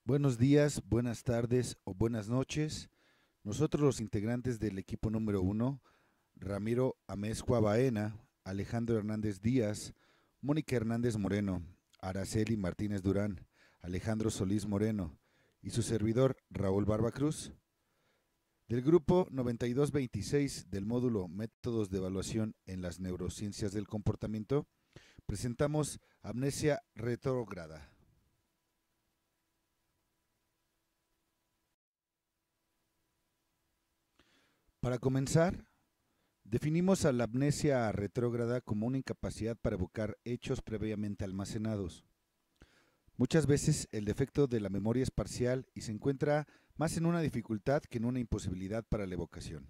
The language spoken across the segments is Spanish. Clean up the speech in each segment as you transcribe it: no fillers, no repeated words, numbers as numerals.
Buenos días, buenas tardes o buenas noches. Nosotros los integrantes del equipo número 1, Ramiro Amezcua Baena, Alejandro Hernández Díaz, Mónica Hernández Moreno, Araceli Martínez Durán, Alejandro Solís Moreno y su servidor Raúl Barba Cruz, del grupo 9226 del módulo Métodos de Evaluación en las Neurociencias del Comportamiento, presentamos amnesia retrógrada. Para comenzar, definimos a la amnesia retrógrada como una incapacidad para evocar hechos previamente almacenados. Muchas veces el defecto de la memoria es parcial y se encuentra más en una dificultad que en una imposibilidad para la evocación.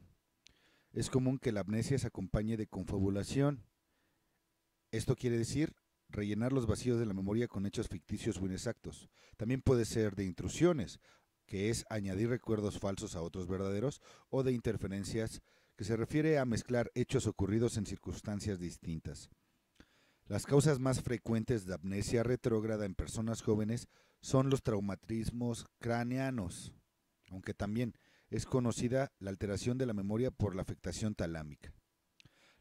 Es común que la amnesia se acompañe de confabulación. Esto quiere decir rellenar los vacíos de la memoria con hechos ficticios o inexactos. También puede ser de intrusiones, que es añadir recuerdos falsos a otros verdaderos, o de interferencias, que se refiere a mezclar hechos ocurridos en circunstancias distintas. Las causas más frecuentes de amnesia retrógrada en personas jóvenes son los traumatismos craneanos, aunque también es conocida la alteración de la memoria por la afectación talámica.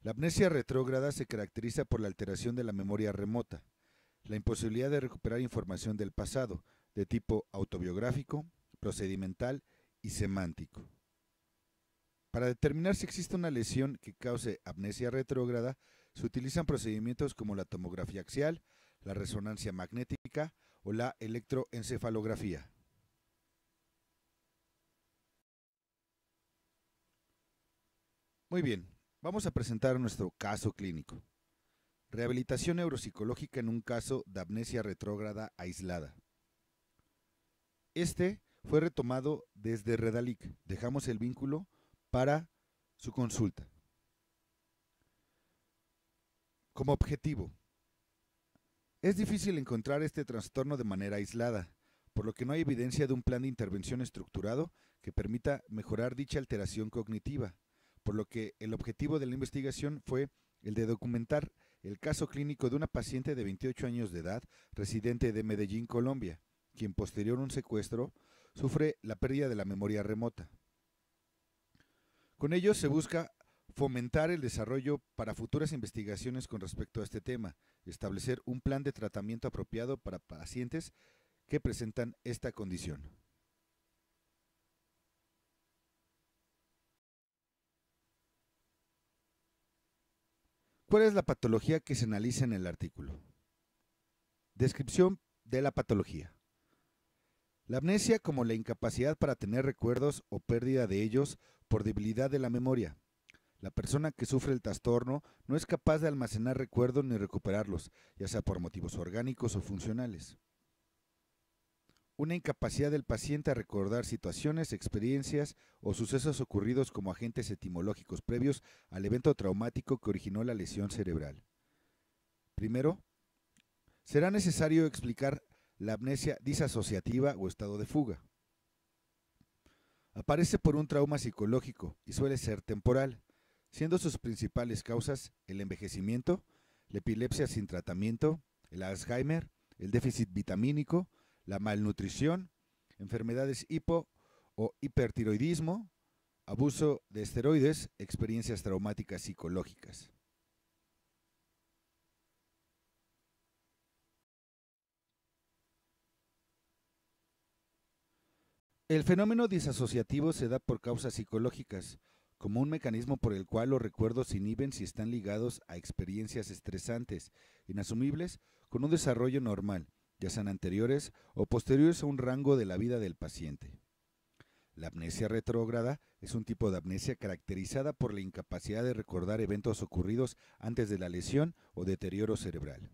La amnesia retrógrada se caracteriza por la alteración de la memoria remota, la imposibilidad de recuperar información del pasado, de tipo autobiográfico, procedimental y semántico. Para determinar si existe una lesión que cause amnesia retrógrada, se utilizan procedimientos como la tomografía axial, la resonancia magnética o la electroencefalografía. Muy bien, vamos a presentar nuestro caso clínico. Rehabilitación neuropsicológica en un caso de amnesia retrógrada aislada. Este fue retomado desde Redalic. Dejamos el vínculo para su consulta. Como objetivo, es difícil encontrar este trastorno de manera aislada, por lo que no hay evidencia de un plan de intervención estructurado que permita mejorar dicha alteración cognitiva, por lo que el objetivo de la investigación fue el de documentar el caso clínico de una paciente de 28 años de edad, residente de Medellín, Colombia, quien posterior a un secuestro sufre la pérdida de la memoria remota. Con ello se busca fomentar el desarrollo para futuras investigaciones con respecto a este tema y establecer un plan de tratamiento apropiado para pacientes que presentan esta condición. ¿Cuál es la patología que se analiza en el artículo? Descripción de la patología. La amnesia como la incapacidad para tener recuerdos o pérdida de ellos por debilidad de la memoria. La persona que sufre el trastorno no es capaz de almacenar recuerdos ni recuperarlos, ya sea por motivos orgánicos o funcionales. Una incapacidad del paciente a recordar situaciones, experiencias o sucesos ocurridos como agentes etimológicos previos al evento traumático que originó la lesión cerebral. Primero, será necesario explicar la amnesia disasociativa o estado de fuga. Aparece por un trauma psicológico y suele ser temporal, siendo sus principales causas el envejecimiento, la epilepsia sin tratamiento, el Alzheimer, el déficit vitamínico, la malnutrición, enfermedades hipo o hipertiroidismo, abuso de esteroides, experiencias traumáticas psicológicas. El fenómeno disasociativo se da por causas psicológicas, como un mecanismo por el cual los recuerdos se inhiben si están ligados a experiencias estresantes, inasumibles, con un desarrollo normal, ya sean anteriores o posteriores a un rango de la vida del paciente. La amnesia retrógrada es un tipo de amnesia caracterizada por la incapacidad de recordar eventos ocurridos antes de la lesión o deterioro cerebral.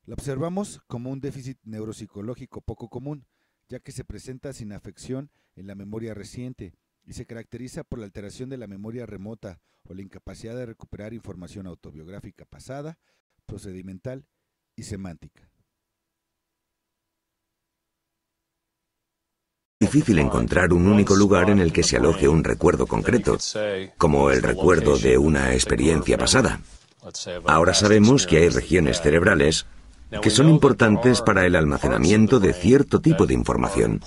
La observamos como un déficit neuropsicológico poco común, ya que se presenta sin afección en la memoria reciente y se caracteriza por la alteración de la memoria remota o la incapacidad de recuperar información autobiográfica pasada, procedimental y semántica. Es difícil encontrar un único lugar en el que se aloje un recuerdo concreto, como el recuerdo de una experiencia pasada. Ahora sabemos que hay regiones cerebrales que son importantes para el almacenamiento de cierto tipo de información.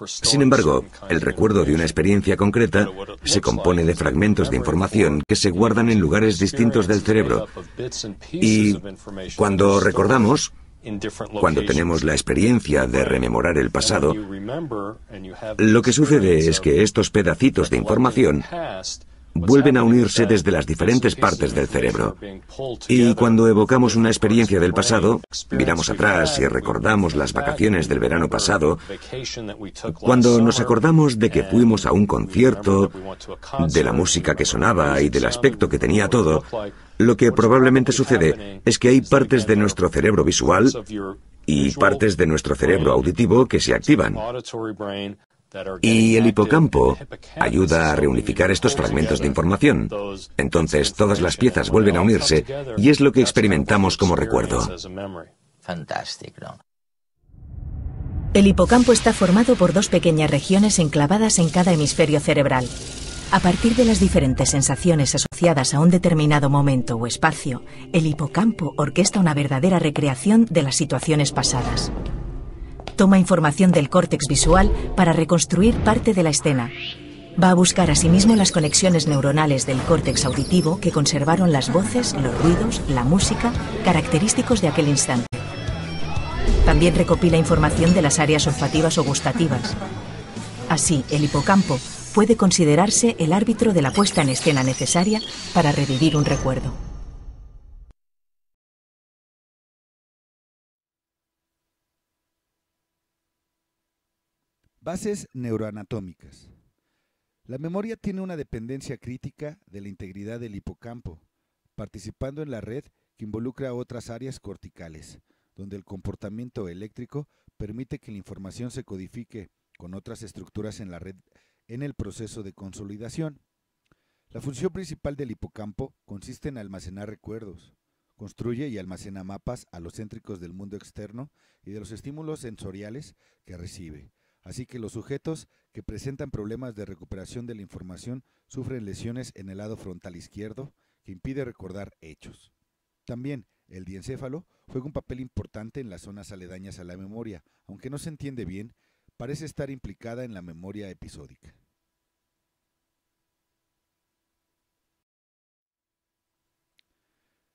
Sin embargo, el recuerdo de una experiencia concreta se compone de fragmentos de información que se guardan en lugares distintos del cerebro. Y cuando recordamos, cuando tenemos la experiencia de rememorar el pasado, lo que sucede es que estos pedacitos de información vuelven a unirse desde las diferentes partes del cerebro. Y cuando evocamos una experiencia del pasado, miramos atrás y recordamos las vacaciones del verano pasado, cuando nos acordamos de que fuimos a un concierto, de la música que sonaba y del aspecto que tenía todo, lo que probablemente sucede es que hay partes de nuestro cerebro visual y partes de nuestro cerebro auditivo que se activan. Y el hipocampo ayuda a reunificar estos fragmentos de información. Entonces todas las piezas vuelven a unirse y es lo que experimentamos como recuerdo. Fantástico. El hipocampo está formado por dos pequeñas regiones enclavadas en cada hemisferio cerebral. A partir de las diferentes sensaciones asociadas a un determinado momento o espacio, el hipocampo orquesta una verdadera recreación de las situaciones pasadas. Toma información del córtex visual para reconstruir parte de la escena. Va a buscar asimismo las conexiones neuronales del córtex auditivo que conservaron las voces, los ruidos, la música, característicos de aquel instante. También recopila información de las áreas olfativas o gustativas. Así, el hipocampo puede considerarse el árbitro de la puesta en escena necesaria para revivir un recuerdo. Bases neuroanatómicas. La memoria tiene una dependencia crítica de la integridad del hipocampo, participando en la red que involucra a otras áreas corticales, donde el comportamiento eléctrico permite que la información se codifique con otras estructuras en la red en el proceso de consolidación. La función principal del hipocampo consiste en almacenar recuerdos. Construye y almacena mapas alocéntricos del mundo externo y de los estímulos sensoriales que recibe. Así que los sujetos que presentan problemas de recuperación de la información sufren lesiones en el lado frontal izquierdo que impide recordar hechos. También el diencéfalo juega un papel importante en las zonas aledañas a la memoria, aunque no se entiende bien, parece estar implicada en la memoria episódica.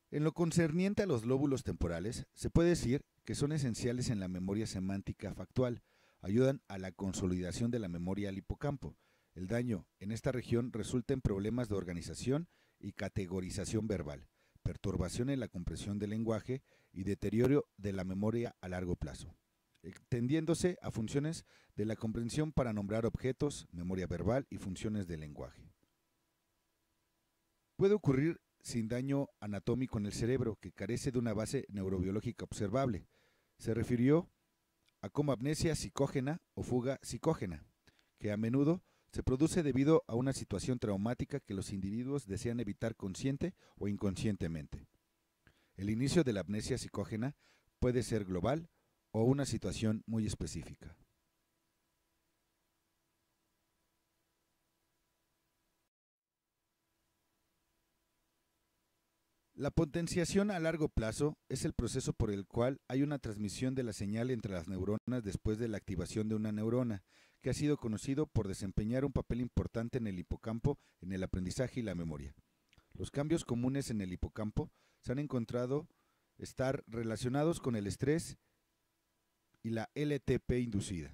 En lo concerniente a los lóbulos temporales, se puede decir que son esenciales en la memoria semántica factual, ayudan a la consolidación de la memoria al hipocampo. El daño en esta región resulta en problemas de organización y categorización verbal, perturbación en la comprensión del lenguaje y deterioro de la memoria a largo plazo, extendiéndose a funciones de la comprensión para nombrar objetos, memoria verbal y funciones del lenguaje. Puede ocurrir sin daño anatómico en el cerebro, que carece de una base neurobiológica observable. Se refirió a como amnesia psicógena o fuga psicógena, que a menudo se produce debido a una situación traumática que los individuos desean evitar consciente o inconscientemente. El inicio de la amnesia psicógena puede ser global o una situación muy específica. La potenciación a largo plazo es el proceso por el cual hay una transmisión de la señal entre las neuronas después de la activación de una neurona, que ha sido conocido por desempeñar un papel importante en el hipocampo en el aprendizaje y la memoria. Los cambios comunes en el hipocampo se han encontrado estar relacionados con el estrés y la LTP inducida.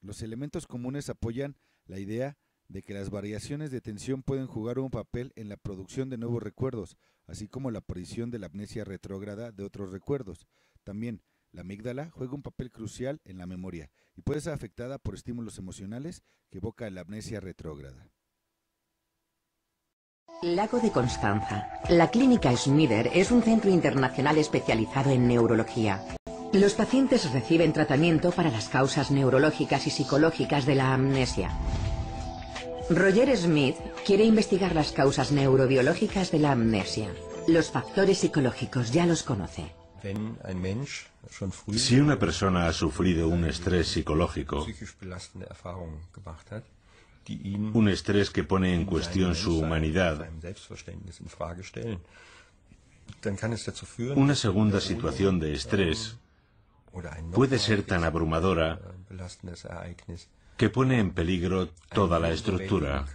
Los elementos comunes apoyan la idea de que las variaciones de tensión pueden jugar un papel en la producción de nuevos recuerdos, así como la aparición de la amnesia retrógrada de otros recuerdos. También la amígdala juega un papel crucial en la memoria y puede ser afectada por estímulos emocionales que evoca la amnesia retrógrada. Lago de Constanza. La Clínica Schmieder es un centro internacional especializado en neurología. Los pacientes reciben tratamiento para las causas neurológicas y psicológicas de la amnesia. Roger Smith quiere investigar las causas neurobiológicas de la amnesia. Los factores psicológicos ya los conoce. Si una persona ha sufrido un estrés psicológico, un estrés que pone en cuestión su humanidad, Una segunda situación de estrés puede ser tan abrumadora que pone en peligro toda la estructura.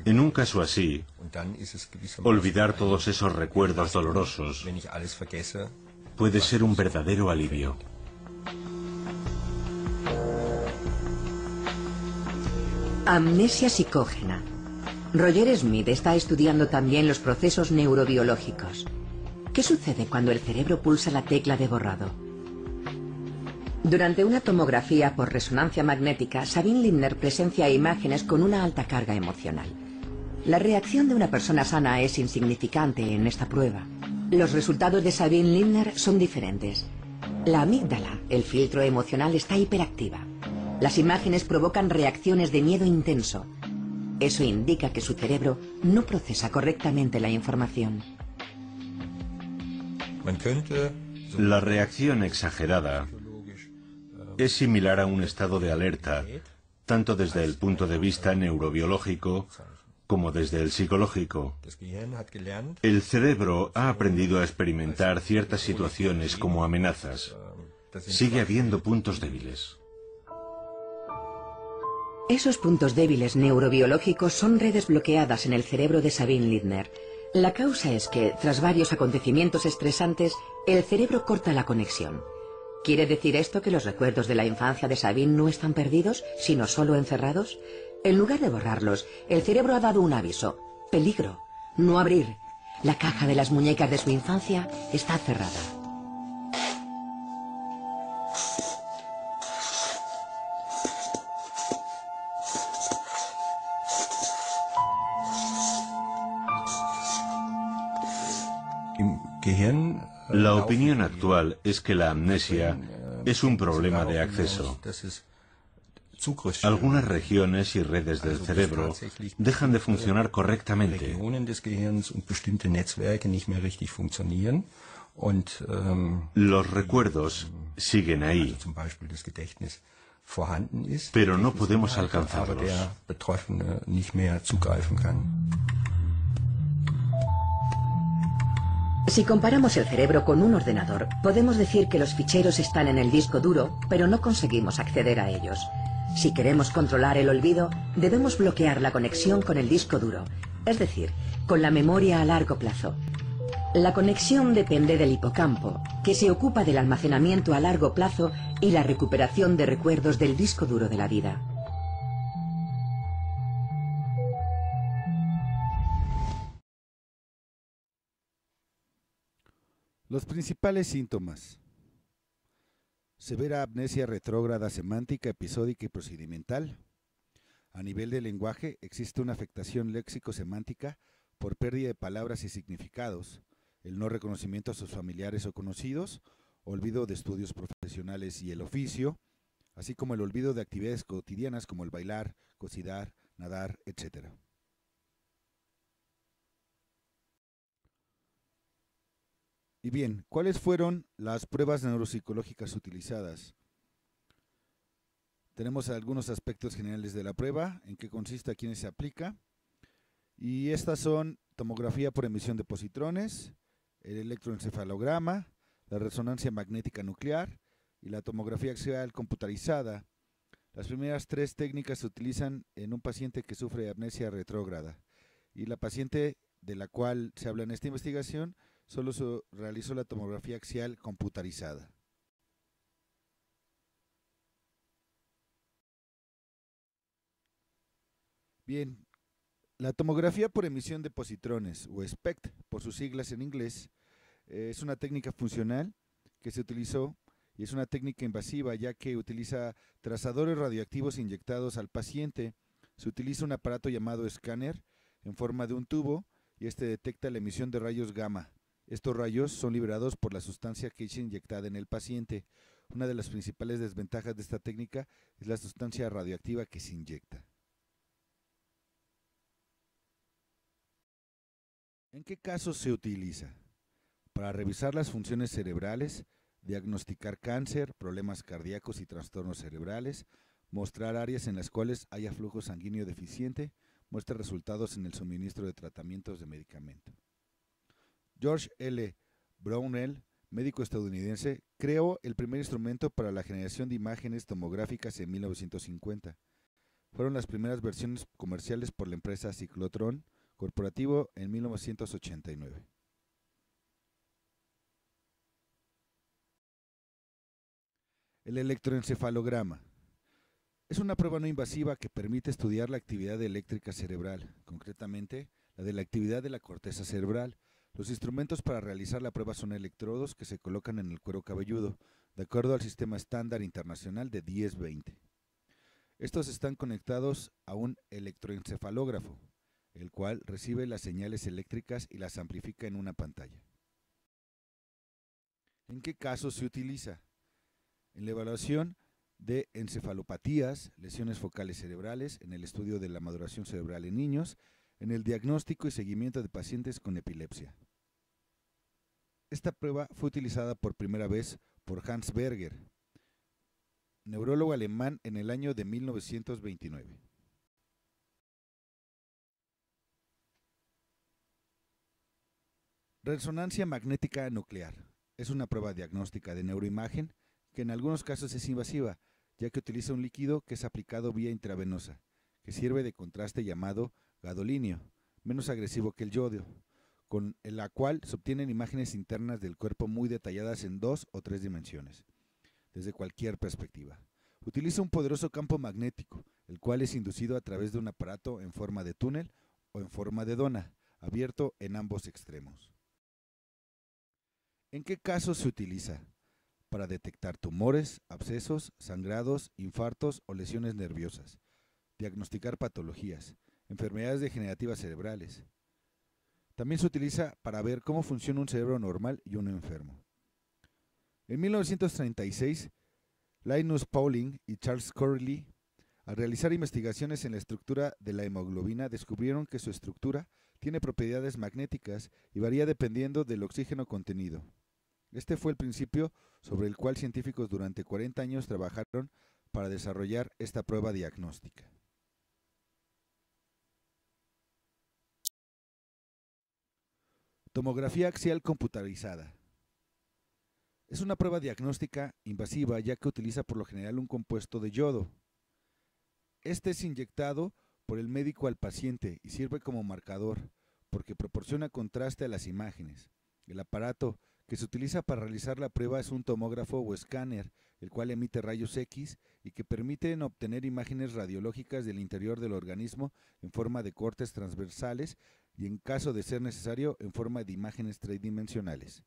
En un caso así, olvidar todos esos recuerdos dolorosos puede ser un verdadero alivio. Amnesia psicógena. Roger Smith está estudiando también los procesos neurobiológicos. ¿Qué sucede cuando el cerebro pulsa la tecla de borrado? Durante una tomografía por resonancia magnética, Sabine Lindner presencia imágenes con una alta carga emocional. La reacción de una persona sana es insignificante en esta prueba. Los resultados de Sabine Lindner son diferentes. La amígdala, el filtro emocional, está hiperactiva. Las imágenes provocan reacciones de miedo intenso. Eso indica que su cerebro no procesa correctamente la información. La reacción exagerada es similar a un estado de alerta, tanto desde el punto de vista neurobiológico como desde el psicológico. El cerebro ha aprendido a experimentar ciertas situaciones como amenazas. Sigue habiendo puntos débiles. Esos puntos débiles neurobiológicos son redes bloqueadas en el cerebro de Sabine Lindner. La causa es que, tras varios acontecimientos estresantes, el cerebro corta la conexión. ¿Quiere decir esto que los recuerdos de la infancia de Sabine no están perdidos, sino solo encerrados? En lugar de borrarlos, el cerebro ha dado un aviso. Peligro. No abrir. La caja de las muñecas de su infancia está cerrada. La opinión actual es que la amnesia es un problema de acceso. Algunas regiones y redes del cerebro dejan de funcionar correctamente. Los recuerdos siguen ahí, pero no podemos alcanzarlos. Si comparamos el cerebro con un ordenador, podemos decir que los ficheros están en el disco duro, pero no conseguimos acceder a ellos. Si queremos controlar el olvido, debemos bloquear la conexión con el disco duro, es decir, con la memoria a largo plazo. La conexión depende del hipocampo, que se ocupa del almacenamiento a largo plazo y la recuperación de recuerdos del disco duro de la vida. Los principales síntomas: severa amnesia retrógrada semántica, episódica y procedimental. A nivel de lenguaje existe una afectación léxico-semántica por pérdida de palabras y significados, el no reconocimiento a sus familiares o conocidos, olvido de estudios profesionales y el oficio, así como el olvido de actividades cotidianas como el bailar, cocinar, nadar, etc. Y bien, ¿cuáles fueron las pruebas neuropsicológicas utilizadas? Tenemos algunos aspectos generales de la prueba, en qué consiste, a quiénes se aplica. Y estas son tomografía por emisión de positrones, el electroencefalograma, la resonancia magnética nuclear y la tomografía axial computarizada. Las primeras tres técnicas se utilizan en un paciente que sufre de amnesia retrógrada. Y la paciente de la cual se habla en esta investigación solo se realizó la tomografía axial computarizada. Bien, la tomografía por emisión de positrones, o SPECT por sus siglas en inglés, es una técnica funcional que se utilizó y es una técnica invasiva ya que utiliza trazadores radioactivos inyectados al paciente. Se utiliza un aparato llamado escáner en forma de un tubo y este detecta la emisión de rayos gamma. Estos rayos son liberados por la sustancia que es inyectada en el paciente. Una de las principales desventajas de esta técnica es la sustancia radioactiva que se inyecta. ¿En qué casos se utiliza? Para revisar las funciones cerebrales, diagnosticar cáncer, problemas cardíacos y trastornos cerebrales, mostrar áreas en las cuales haya flujo sanguíneo deficiente, muestra resultados en el suministro de tratamientos de medicamento. George L. Brownell, médico estadounidense, creó el primer instrumento para la generación de imágenes tomográficas en 1950. Fueron las primeras versiones comerciales por la empresa Ciclotron Corporativo en 1989. El electroencefalograma. Es una prueba no invasiva que permite estudiar la actividad eléctrica cerebral, concretamente la de la actividad de la corteza cerebral. Los instrumentos para realizar la prueba son electrodos que se colocan en el cuero cabelludo, de acuerdo al sistema estándar internacional de 10-20. Estos están conectados a un electroencefalógrafo, el cual recibe las señales eléctricas y las amplifica en una pantalla. ¿En qué casos se utiliza? En la evaluación de encefalopatías, lesiones focales cerebrales, en el estudio de la maduración cerebral en niños, en el diagnóstico y seguimiento de pacientes con epilepsia. Esta prueba fue utilizada por primera vez por Hans Berger, neurólogo alemán, en el año de 1929. Resonancia magnética nuclear. Es una prueba diagnóstica de neuroimagen que en algunos casos es invasiva, ya que utiliza un líquido que es aplicado vía intravenosa, que sirve de contraste llamado gadolinio, menos agresivo que el yodio, con la cual se obtienen imágenes internas del cuerpo muy detalladas en 2 o 3 dimensiones, desde cualquier perspectiva. Utiliza un poderoso campo magnético, el cual es inducido a través de un aparato en forma de túnel o en forma de dona, abierto en ambos extremos. ¿En qué casos se utiliza? Para detectar tumores, abscesos, sangrados, infartos o lesiones nerviosas, diagnosticar patologías, enfermedades degenerativas cerebrales. También se utiliza para ver cómo funciona un cerebro normal y uno enfermo. En 1936, Linus Pauling y Charles Corley, al realizar investigaciones en la estructura de la hemoglobina, descubrieron que su estructura tiene propiedades magnéticas y varía dependiendo del oxígeno contenido. Este fue el principio sobre el cual científicos durante 40 años trabajaron para desarrollar esta prueba diagnóstica. Tomografía axial computarizada. Es una prueba diagnóstica invasiva ya que utiliza por lo general un compuesto de yodo. Este es inyectado por el médico al paciente y sirve como marcador porque proporciona contraste a las imágenes. El aparato que se utiliza para realizar la prueba es un tomógrafo o escáner, el cual emite rayos X y que permiten obtener imágenes radiológicas del interior del organismo en forma de cortes transversales y, en caso de ser necesario, en forma de imágenes tridimensionales.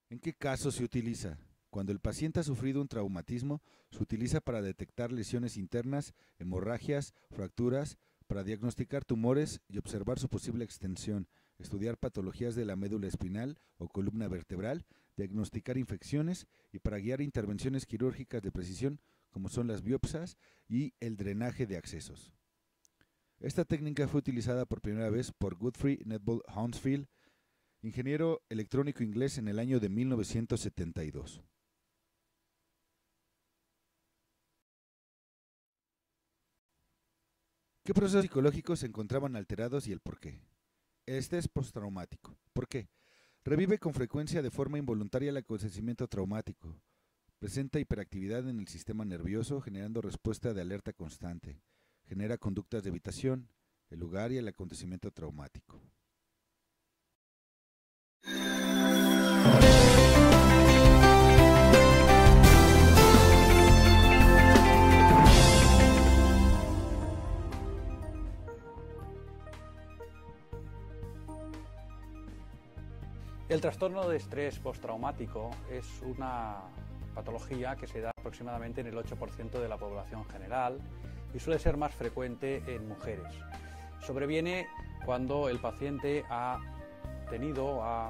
¿En qué caso se utiliza? Cuando el paciente ha sufrido un traumatismo, se utiliza para detectar lesiones internas, hemorragias, fracturas, para diagnosticar tumores y observar su posible extensión, estudiar patologías de la médula espinal o columna vertebral, diagnosticar infecciones y para guiar intervenciones quirúrgicas de precisión como son las biopsias y el drenaje de accesos. Esta técnica fue utilizada por primera vez por Godfrey Netball Hounsfield, ingeniero electrónico inglés, en el año de 1972. ¿Qué procesos psicológicos se encontraban alterados y el por qué? El estrés postraumático. ¿Por qué? Revive con frecuencia de forma involuntaria el acontecimiento traumático. Presenta hiperactividad en el sistema nervioso, generando respuesta de alerta constante. Genera conductas de evitación, el lugar y el acontecimiento traumático. El trastorno de estrés postraumático es una patología que se da aproximadamente en el 8% de la población general y suele ser más frecuente en mujeres. Sobreviene cuando el paciente ha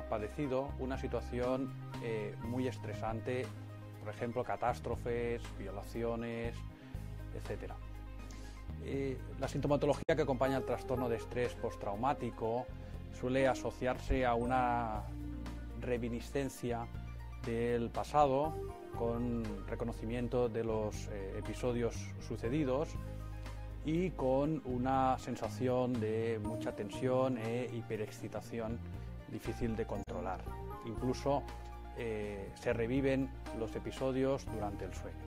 padecido una situación muy estresante, por ejemplo, catástrofes, violaciones, etc. La sintomatología que acompaña al trastorno de estrés postraumático suele asociarse a una reminiscencia del pasado, con reconocimiento de los episodios sucedidos y con una sensación de mucha tensión e hiperexcitación difícil de controlar. Incluso se reviven los episodios durante el sueño.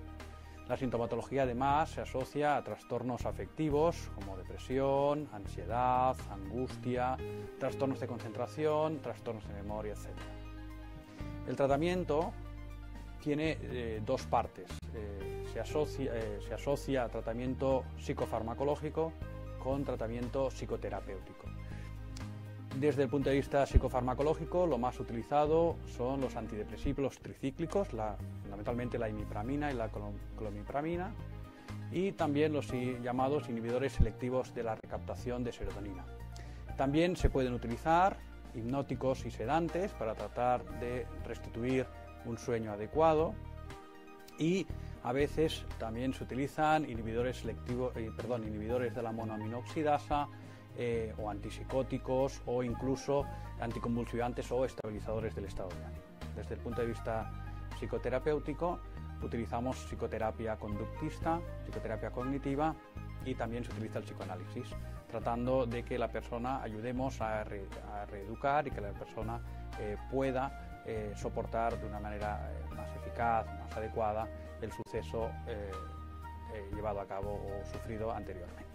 La sintomatología además se asocia a trastornos afectivos como depresión, ansiedad, angustia, trastornos de concentración, trastornos de memoria, etc. El tratamiento tiene dos partes. Se asocia a tratamiento psicofarmacológico con tratamiento psicoterapéutico. Desde el punto de vista psicofarmacológico, lo más utilizado son los antidepresivos tricíclicos, fundamentalmente la imipramina y la clomipramina, y también los llamados inhibidores selectivos de la recaptación de serotonina. También se pueden utilizar hipnóticos y sedantes para tratar de restituir un sueño adecuado, y a veces también se utilizan inhibidores de la monoaminoxidasa, o antipsicóticos, o incluso anticonvulsivantes o estabilizadores del estado de ánimo. Desde el punto de vista psicoterapéutico, utilizamos psicoterapia conductista, psicoterapia cognitiva, y también se utiliza el psicoanálisis, tratando de que la persona ayudemos a reeducar y que la persona pueda soportar de una manera más eficaz, más adecuada, el suceso llevado a cabo o sufrido anteriormente.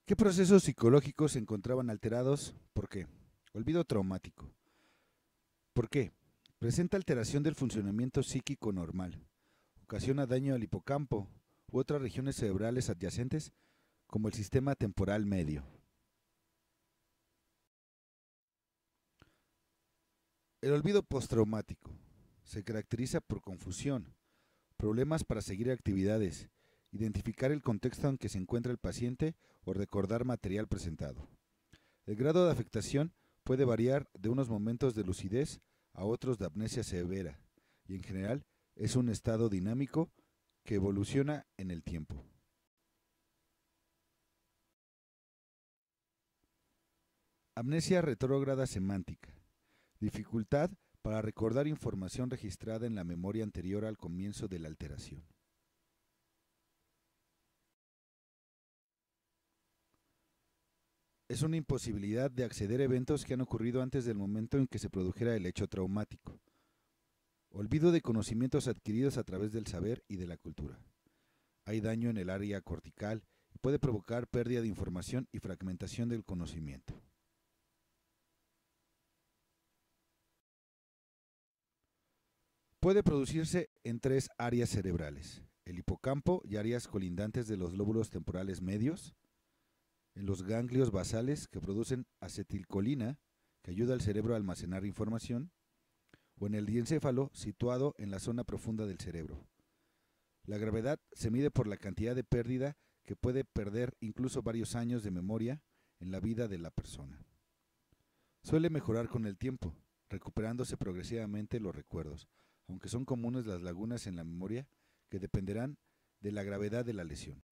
¿Qué procesos psicológicos se encontraban alterados? ¿Por qué? Olvido traumático. ¿Por qué? Presenta alteración del funcionamiento psíquico normal. Ocasiona daño al hipocampo u otras regiones cerebrales adyacentes, como el sistema temporal medio. El olvido postraumático se caracteriza por confusión, problemas para seguir actividades, identificar el contexto en que se encuentra el paciente o recordar material presentado. El grado de afectación puede variar de unos momentos de lucidez a otros de amnesia severa, y en general es un estado dinámico que evoluciona en el tiempo. Amnesia retrógrada semántica. Dificultad para recordar información registrada en la memoria anterior al comienzo de la alteración. Es una imposibilidad de acceder a eventos que han ocurrido antes del momento en que se produjera el hecho traumático. Olvido de conocimientos adquiridos a través del saber y de la cultura. Hay daño en el área cortical y puede provocar pérdida de información y fragmentación del conocimiento. Puede producirse en tres áreas cerebrales: el hipocampo y áreas colindantes de los lóbulos temporales medios, en los ganglios basales que producen acetilcolina, que ayuda al cerebro a almacenar información, o en el diencéfalo situado en la zona profunda del cerebro. La gravedad se mide por la cantidad de pérdida que puede perder incluso varios años de memoria en la vida de la persona. Suele mejorar con el tiempo, recuperándose progresivamente los recuerdos, aunque son comunes las lagunas en la memoria que dependerán de la gravedad de la lesión.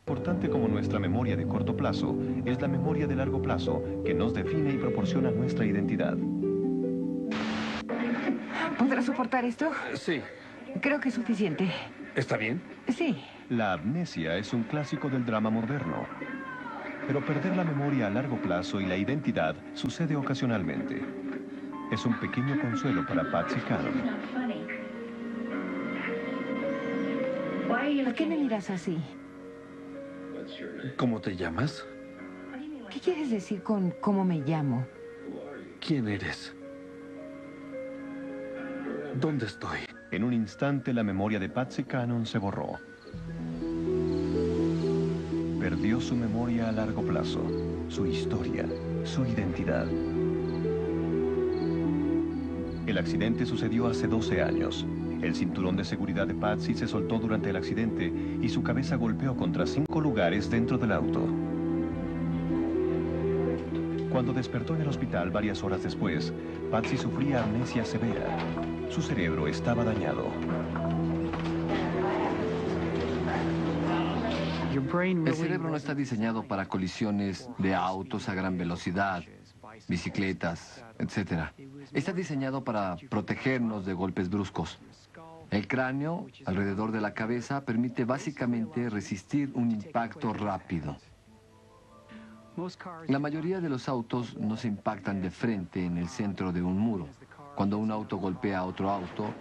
Importante como nuestra memoria de corto plazo es la memoria de largo plazo que nos define y proporciona nuestra identidad. ¿Podrás soportar esto? Sí. Creo que es suficiente. ¿Está bien? Sí. La amnesia es un clásico del drama moderno. Pero perder la memoria a largo plazo y la identidad sucede ocasionalmente. Es un pequeño consuelo para Patsy Cannon. ¿Por qué me miras así? ¿Cómo te llamas? ¿Qué quieres decir con cómo me llamo? ¿Quién eres? ¿Dónde estoy? En un instante la memoria de Patsy Cannon se borró. Perdió su memoria a largo plazo, su historia, su identidad. El accidente sucedió hace 12 años. El cinturón de seguridad de Patsy se soltó durante el accidente y su cabeza golpeó contra 5 lugares dentro del auto. Cuando despertó en el hospital varias horas después, Patsy sufría amnesia severa. Su cerebro estaba dañado. El cerebro no está diseñado para colisiones de autos a gran velocidad, bicicletas, etc. Está diseñado para protegernos de golpes bruscos. El cráneo, alrededor de la cabeza, permite básicamente resistir un impacto rápido. La mayoría de los autos no se impactan de frente en el centro de un muro. Cuando un auto golpea a otro auto,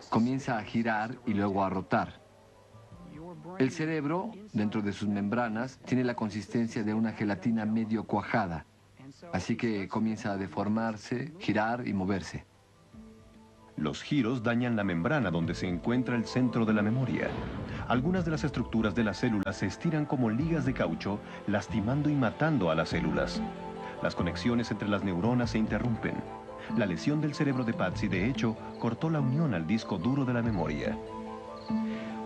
comienza a girar y luego a rotar. El cerebro, dentro de sus membranas, tiene la consistencia de una gelatina medio cuajada, así que comienza a deformarse, girar y moverse. Los giros dañan la membrana donde se encuentra el centro de la memoria. Algunas de las estructuras de las células se estiran como ligas de caucho, lastimando y matando a las células. Las conexiones entre las neuronas se interrumpen. La lesión del cerebro de Patsy, de hecho, cortó la unión al disco duro de la memoria.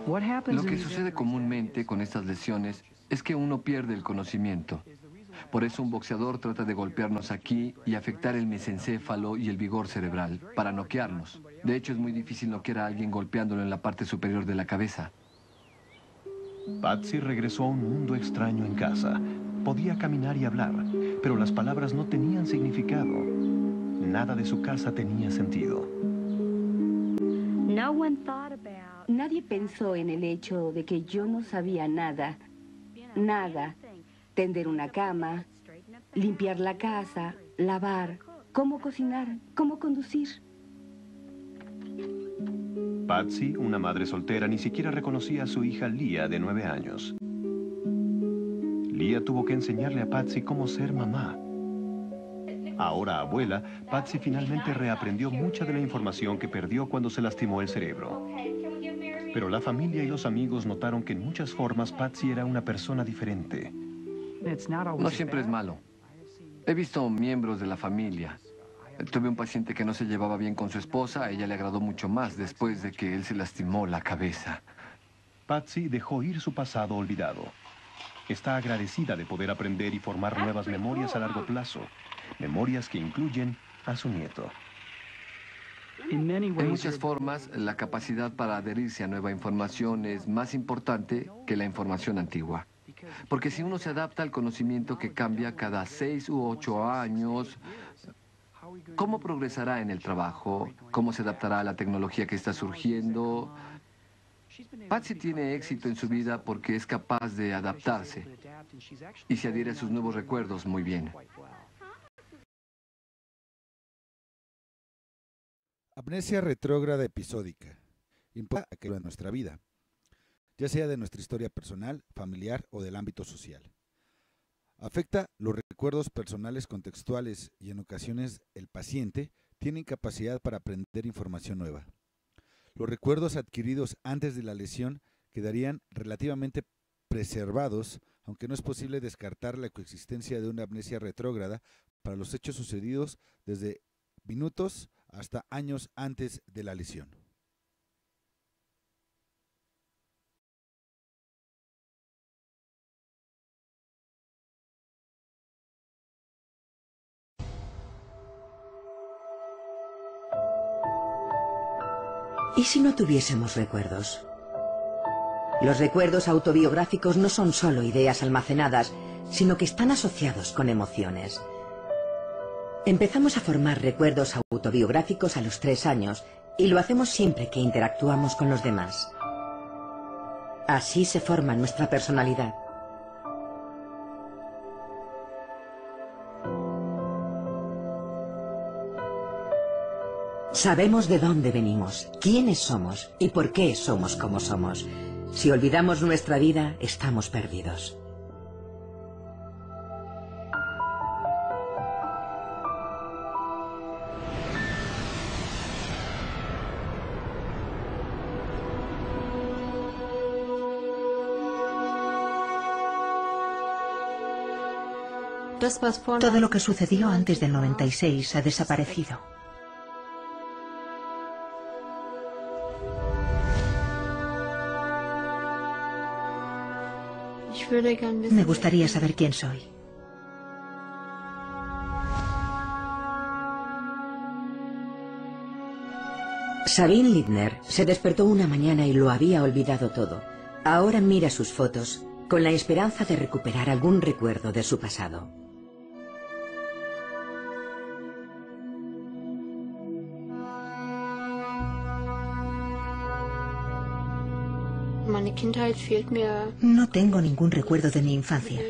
Lo que sucede comúnmente con estas lesiones es que uno pierde el conocimiento. Por eso un boxeador trata de golpearnos aquí y afectar el mesencéfalo y el vigor cerebral, para noquearnos. De hecho, es muy difícil noquear a alguien golpeándolo en la parte superior de la cabeza. Patsy regresó a un mundo extraño en casa. Podía caminar y hablar, pero las palabras no tenían significado. Nada de su casa tenía sentido. Nadie pensó en el hecho de que yo no sabía nada. Nada. Tender una cama, limpiar la casa, lavar, cómo cocinar, cómo conducir. Patsy, una madre soltera, ni siquiera reconocía a su hija Leah, de 9 años. Leah tuvo que enseñarle a Patsy cómo ser mamá. Ahora abuela, Patsy finalmente reaprendió mucha de la información que perdió cuando se lastimó el cerebro. Pero la familia y los amigos notaron que en muchas formas Patsy era una persona diferente. No siempre es malo. He visto miembros de la familia. Tuve un paciente que no se llevaba bien con su esposa. A ella le agradó mucho más después de que él se lastimó la cabeza. Patsy dejó ir su pasado olvidado. Está agradecida de poder aprender y formar nuevas memorias a largo plazo. Memorias que incluyen a su nieto. En muchas formas, la capacidad para adherirse a nueva información es más importante que la información antigua. Porque si uno se adapta al conocimiento que cambia cada 6 u 8 años, ¿cómo progresará en el trabajo? ¿Cómo se adaptará a la tecnología que está surgiendo? Patsy tiene éxito en su vida porque es capaz de adaptarse y se adhiere a sus nuevos recuerdos muy bien. Amnesia retrógrada episódica. Importa que en nuestra vida, ya sea de nuestra historia personal, familiar o del ámbito social. Afecta los recuerdos personales contextuales y en ocasiones el paciente tiene incapacidad para aprender información nueva. Los recuerdos adquiridos antes de la lesión quedarían relativamente preservados, aunque no es posible descartar la coexistencia de una amnesia retrógrada para los hechos sucedidos desde minutos hasta años antes de la lesión. ¿Y si no tuviésemos recuerdos? Los recuerdos autobiográficos no son solo ideas almacenadas, sino que están asociados con emociones. Empezamos a formar recuerdos autobiográficos a los 3 años y lo hacemos siempre que interactuamos con los demás. Así se forma nuestra personalidad. Sabemos de dónde venimos, quiénes somos y por qué somos como somos. Si olvidamos nuestra vida, estamos perdidos. Todo lo que sucedió antes del 96 ha desaparecido. Me gustaría saber quién soy. Sabine Lindner se despertó una mañana y lo había olvidado todo. Ahora mira sus fotos con la esperanza de recuperar algún recuerdo de su pasado. No tengo ningún recuerdo de mi infancia.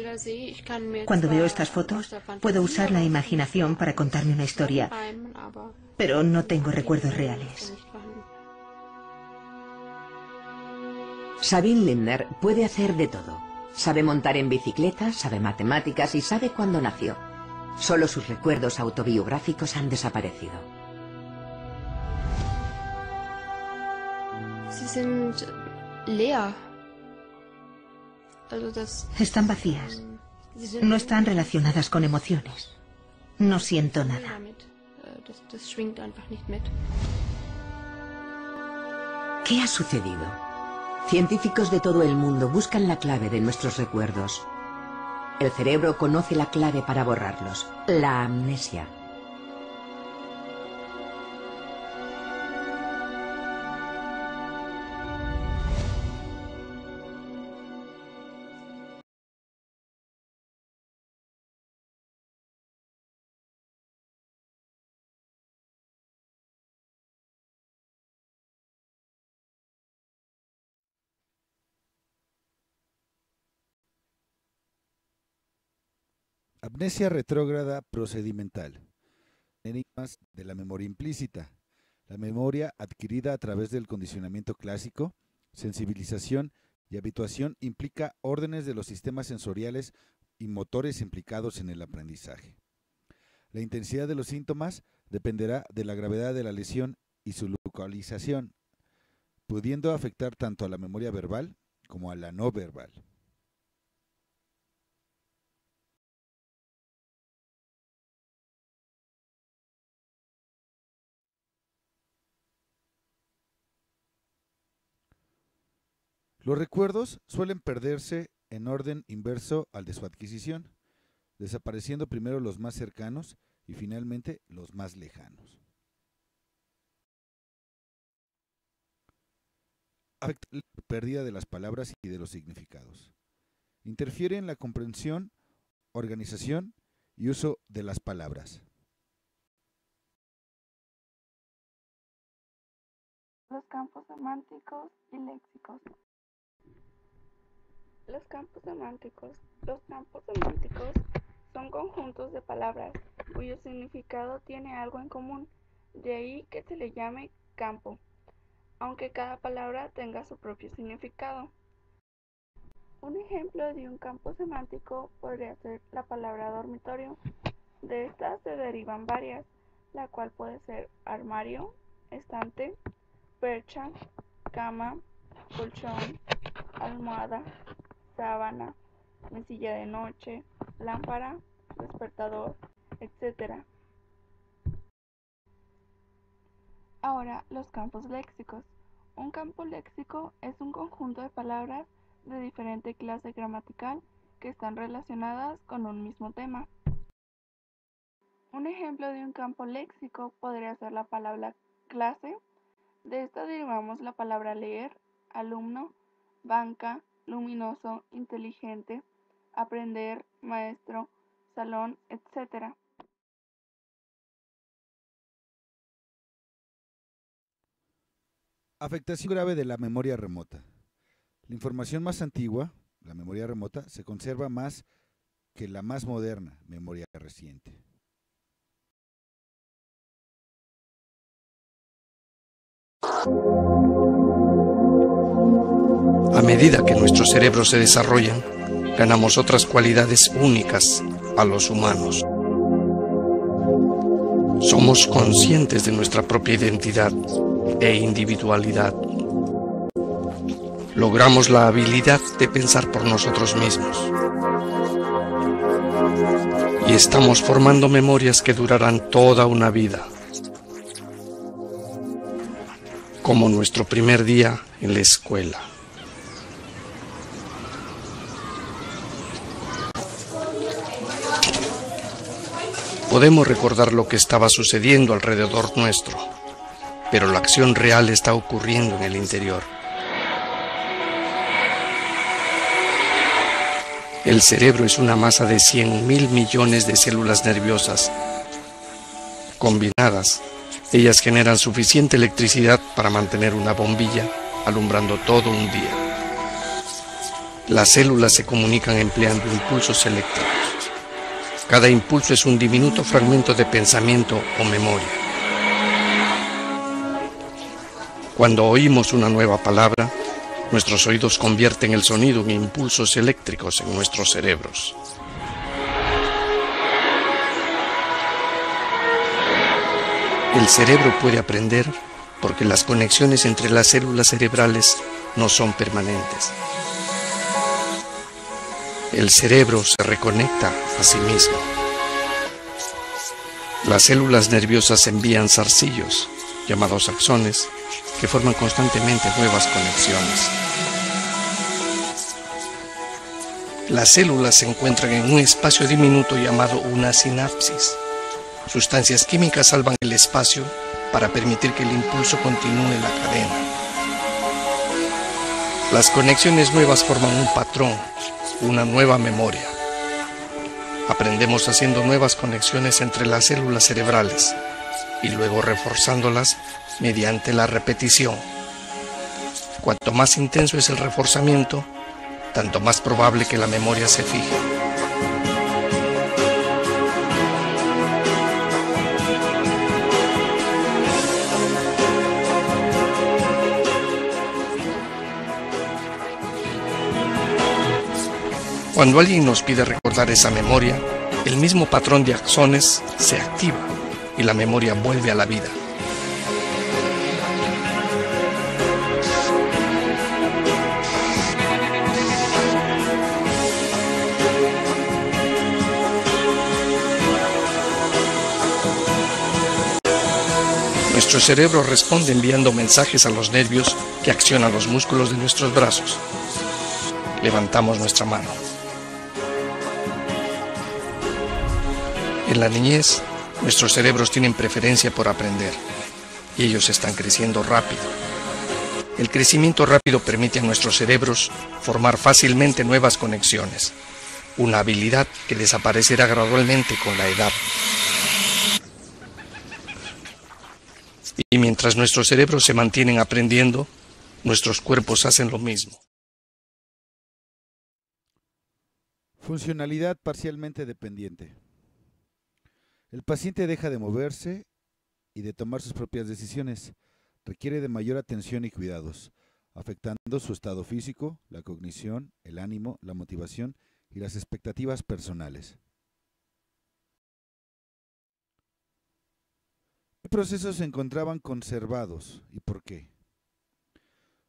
Cuando veo estas fotos, puedo usar la imaginación para contarme una historia, pero no tengo recuerdos reales. Sabine Lindner puede hacer de todo. Sabe montar en bicicleta, sabe matemáticas y sabe cuándo nació. Solo sus recuerdos autobiográficos han desaparecido. Están vacías. No están relacionadas con emociones. No siento nada. ¿Qué ha sucedido? Científicos de todo el mundo buscan la clave de nuestros recuerdos. El cerebro conoce la clave para borrarlos: la amnesia. Amnesia retrógrada procedimental. Enigmas de la memoria implícita. La memoria adquirida a través del condicionamiento clásico, sensibilización y habituación implica órdenes de los sistemas sensoriales y motores implicados en el aprendizaje. La intensidad de los síntomas dependerá de la gravedad de la lesión y su localización, pudiendo afectar tanto a la memoria verbal como a la no verbal. Los recuerdos suelen perderse en orden inverso al de su adquisición, desapareciendo primero los más cercanos y finalmente los más lejanos. Afecta la pérdida de las palabras y de los significados. Interfiere en la comprensión, organización y uso de las palabras. Los campos semánticos y léxicos. Los campos semánticos. Los campos semánticos son conjuntos de palabras cuyo significado tiene algo en común, de ahí que se le llame campo, aunque cada palabra tenga su propio significado. Un ejemplo de un campo semántico podría ser la palabra dormitorio. De estas se derivan varias, la cual puede ser armario, estante, percha, cama, colchón, almohada, sábana, mesilla de noche, lámpara, despertador, etc. Ahora, los campos léxicos. Un campo léxico es un conjunto de palabras de diferente clase gramatical que están relacionadas con un mismo tema. Un ejemplo de un campo léxico podría ser la palabra clase. De esta derivamos la palabra leer, alumno, banca, luminoso, inteligente, aprender, maestro, salón, etc. Afectación grave de la memoria remota. La información más antigua, la memoria remota, se conserva más que la más moderna, memoria reciente. A medida que nuestros cerebros se desarrollan, ganamos otras cualidades únicas a los humanos. Somos conscientes de nuestra propia identidad e individualidad. Logramos la habilidad de pensar por nosotros mismos. Y estamos formando memorias que durarán toda una vida. Como nuestro primer día en la escuela. Podemos recordar lo que estaba sucediendo alrededor nuestro, pero la acción real está ocurriendo en el interior. El cerebro es una masa de 100.000 millones de células nerviosas. Combinadas, ellas generan suficiente electricidad para mantener una bombilla alumbrando todo un día. Las células se comunican empleando impulsos eléctricos. Cada impulso es un diminuto fragmento de pensamiento o memoria. Cuando oímos una nueva palabra, nuestros oídos convierten el sonido en impulsos eléctricos en nuestros cerebros. El cerebro puede aprender porque las conexiones entre las células cerebrales no son permanentes. El cerebro se reconecta a sí mismo. Las células nerviosas envían zarcillos, llamados axones, que forman constantemente nuevas conexiones. Las células se encuentran en un espacio diminuto llamado una sinapsis. Sustancias químicas salvan el espacio para permitir que el impulso continúe la cadena. Las conexiones nuevas forman un patrón, una nueva memoria. Aprendemos haciendo nuevas conexiones entre las células cerebrales y luego reforzándolas mediante la repetición. Cuanto más intenso es el reforzamiento, tanto más probable que la memoria se fije. Cuando alguien nos pide recordar esa memoria, el mismo patrón de axones se activa y la memoria vuelve a la vida. Nuestro cerebro responde enviando mensajes a los nervios que accionan los músculos de nuestros brazos. Levantamos nuestra mano. En la niñez, nuestros cerebros tienen preferencia por aprender y ellos están creciendo rápido. El crecimiento rápido permite a nuestros cerebros formar fácilmente nuevas conexiones, una habilidad que desaparecerá gradualmente con la edad. Y mientras nuestros cerebros se mantienen aprendiendo, nuestros cuerpos hacen lo mismo. Funcionalidad parcialmente dependiente. El paciente deja de moverse y de tomar sus propias decisiones. Requiere de mayor atención y cuidados, afectando su estado físico, la cognición, el ánimo, la motivación y las expectativas personales. ¿Qué procesos se encontraban conservados y por qué?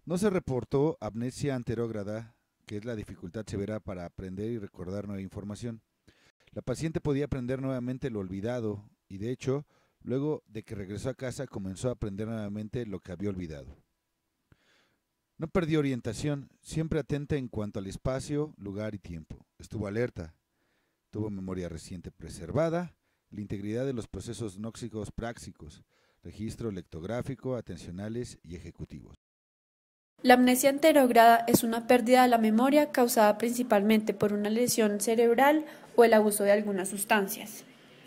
No se reportó amnesia anterógrada, que es la dificultad severa para aprender y recordar nueva información. La paciente podía aprender nuevamente lo olvidado y, de hecho, luego de que regresó a casa comenzó a aprender nuevamente lo que había olvidado. No perdió orientación, siempre atenta en cuanto al espacio, lugar y tiempo. Estuvo alerta, tuvo memoria reciente preservada, la integridad de los procesos nóxicos práxicos, registro lectográfico, atencionales y ejecutivos. La amnesia anterógrada es una pérdida de la memoria causada principalmente por una lesión cerebral o el abuso de algunas sustancias.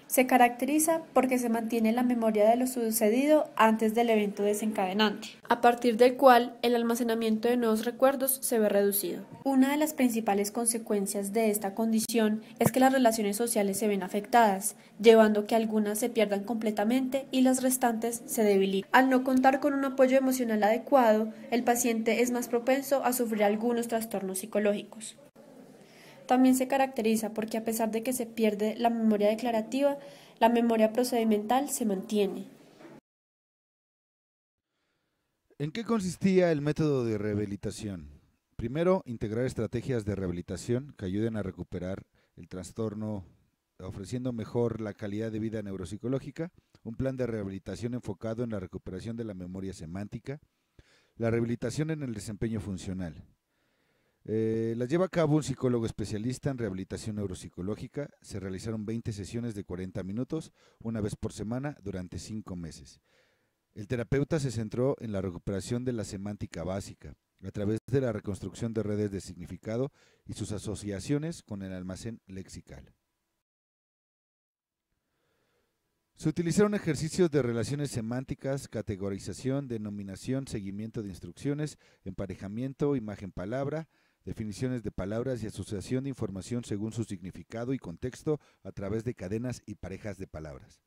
Se caracteriza porque se mantiene la memoria de lo sucedido antes del evento desencadenante, a partir del cual el almacenamiento de nuevos recuerdos se ve reducido. Una de las principales consecuencias de esta condición es que las relaciones sociales se ven afectadas, llevando a que algunas se pierdan completamente y las restantes se debiliten. Al no contar con un apoyo emocional adecuado, el paciente es más propenso a sufrir algunos trastornos psicológicos. También se caracteriza porque a pesar de que se pierde la memoria declarativa, la memoria procedimental se mantiene. ¿En qué consistía el método de rehabilitación? Primero, integrar estrategias de rehabilitación que ayuden a recuperar el trastorno, ofreciendo mejor la calidad de vida neuropsicológica, un plan de rehabilitación enfocado en la recuperación de la memoria semántica, la rehabilitación en el desempeño funcional. Las lleva a cabo un psicólogo especialista en rehabilitación neuropsicológica. Se realizaron 20 sesiones de 40 minutos, una vez por semana, durante 5 meses. El terapeuta se centró en la recuperación de la semántica básica, a través de la reconstrucción de redes de significado y sus asociaciones con el almacén lexical. Se utilizaron ejercicios de relaciones semánticas, categorización, denominación, seguimiento de instrucciones, emparejamiento, imagen-palabra, definiciones de palabras y asociación de información según su significado y contexto a través de cadenas y parejas de palabras.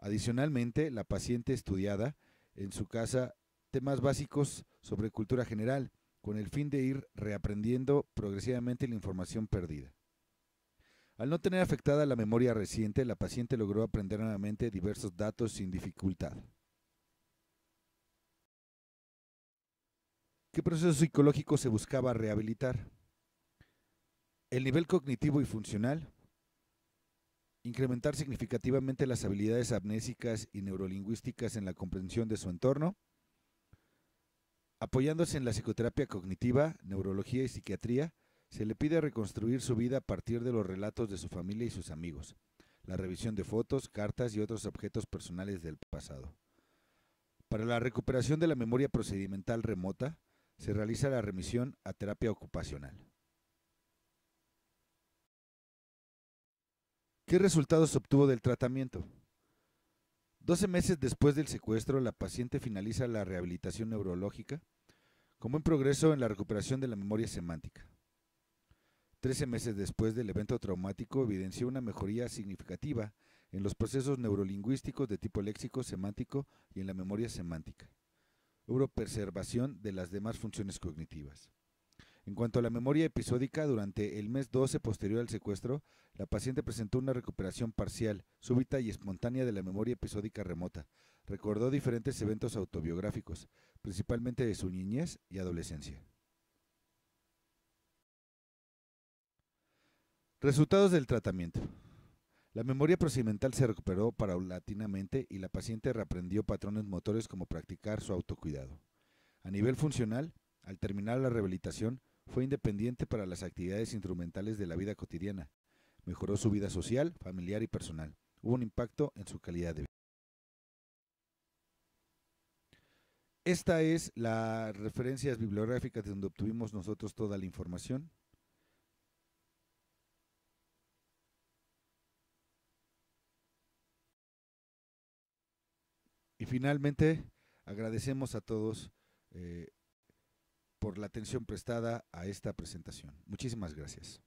Adicionalmente, la paciente estudiada en su casa temas básicos sobre cultura general, con el fin de ir reaprendiendo progresivamente la información perdida. Al no tener afectada la memoria reciente, la paciente logró aprender nuevamente diversos datos sin dificultad. ¿Qué proceso psicológico se buscaba rehabilitar? El nivel cognitivo y funcional, incrementar significativamente las habilidades amnésicas y neurolingüísticas en la comprensión de su entorno, apoyándose en la psicoterapia cognitiva, neurología y psiquiatría, se le pide reconstruir su vida a partir de los relatos de su familia y sus amigos, la revisión de fotos, cartas y otros objetos personales del pasado. Para la recuperación de la memoria procedimental remota, se realiza la remisión a terapia ocupacional. ¿Qué resultados obtuvo del tratamiento? 12 meses después del secuestro, la paciente finaliza la rehabilitación neurológica con buen progreso en la recuperación de la memoria semántica. 13 meses después del evento traumático, evidenció una mejoría significativa en los procesos neurolingüísticos de tipo léxico, semántico y en la memoria semántica. Hubo preservación de las demás funciones cognitivas. En cuanto a la memoria episódica, durante el mes 12 posterior al secuestro, la paciente presentó una recuperación parcial, súbita y espontánea de la memoria episódica remota. Recordó diferentes eventos autobiográficos, principalmente de su niñez y adolescencia. Resultados del tratamiento. La memoria procedimental se recuperó paulatinamente y la paciente reaprendió patrones motores como practicar su autocuidado. A nivel funcional, al terminar la rehabilitación, fue independiente para las actividades instrumentales de la vida cotidiana. Mejoró su vida social, familiar y personal. Hubo un impacto en su calidad de vida. Esta es las referencias bibliográficas donde obtuvimos nosotros toda la información. Y finalmente, agradecemos a todos por la atención prestada a esta presentación. Muchísimas gracias.